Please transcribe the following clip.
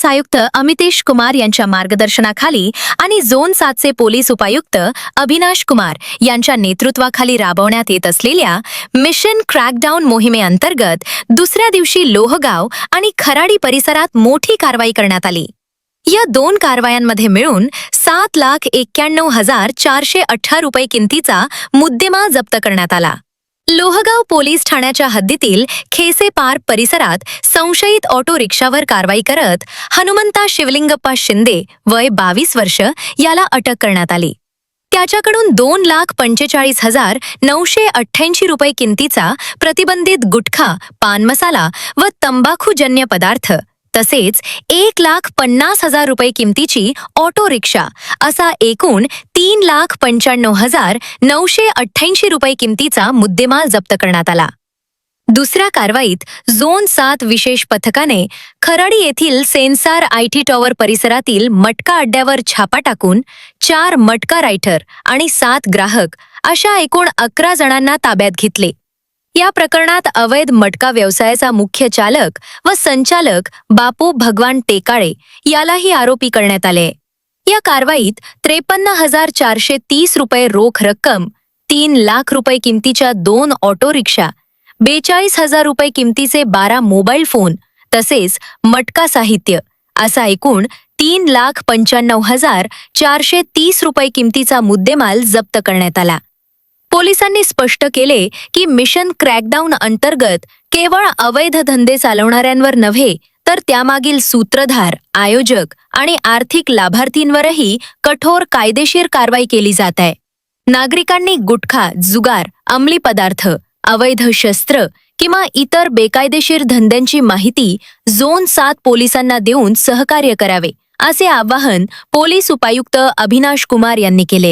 Police आयुक्त अमितेश कुमार यांच्या मार्गदर्शनाखाली आणि झोन 7चे पोलीस उपायुक्त अभिनाश कुमार यांच्या नेतृत्वाखाली राबवण्यात येत असलेल्या मिशन क्रॅकडाऊन मोहिमेअंतर्गत दुसऱ्या दिवशी लोहगाव आणि खराडी परिसरात मोठी कारवाई करण्यात आली। या दोन कारवायांमध्ये मिळून 7,91,418 रुपये किमतीचा मुद्देमाल जप्त करण्यात आला। लोहगाव पोलीस ठाण्याच्या हद्दीतील खेसे पार्क परिसरात संशयित ऑटो रिक्षावर कारवाई करत हनुमंता शिवलिंगप्पा शिंदे वय 22 वर्ष याला अटक करण्यात आली। त्याच्याकडून 2,45,988 रुपये किमतीचा प्रतिबंधित गुटखा, पान मसाला व तंबाखूजन्य पदार्थ तसेच 1,50,000 रुपये किमतीची ऑटो रिक्षा असा एकूण 3,95,988 रुपये किमतीचा मुद्देमाल जप्त करण्यात आला। दुसऱ्या कारवाईत झोन 7 विशेष पथकाने खराडी येथील सेन्सार आयटी टॉवर परिसरातील मटका अड्ड्यावर छापा टाकून 4 मटका रायटर आणि 7 ग्राहक अशा एकूण 11 जणांना ताब्यात घेतले। या प्रकरणात अवैध मटका व्यवसायाचा मुख्य चालक व संचालक बापू भगवान टेकाळे यालाही आरोपी करण्यात आले। या कारवाईत 53,430 रुपये रोख रक्कम, 3 लाख रुपये किमतीच्या 2 ऑटो रिक्षा, 42,000 रुपये किमतीचे 12 मोबाईल फोन तसेच मटका साहित्य असा एकूण 3,95,430 रुपये किमतीचा मुद्देमाल जप्त करण्यात आला। पोलिसांनी स्पष्ट केले की मिशन क्रॅकडाऊन अंतर्गत केवळ अवैध धंदे चालवणाऱ्यांवर नव्हे तर त्यामागील सूत्रधार, आयोजक आणि आर्थिक लाभार्थींवरही कठोर कायदेशीर कारवाई केली जात आहे। नागरिकांनी गुटखा, जुगार, अंमली पदार्थ, अवैध शस्त्र किंवा इतर बेकायदेशीर धंद्यांची माहिती झोन 7 पोलिसांना देऊन सहकार्य करावे असे आवाहन पोलीस उपायुक्त अभिनाश कुमार यांनी केले।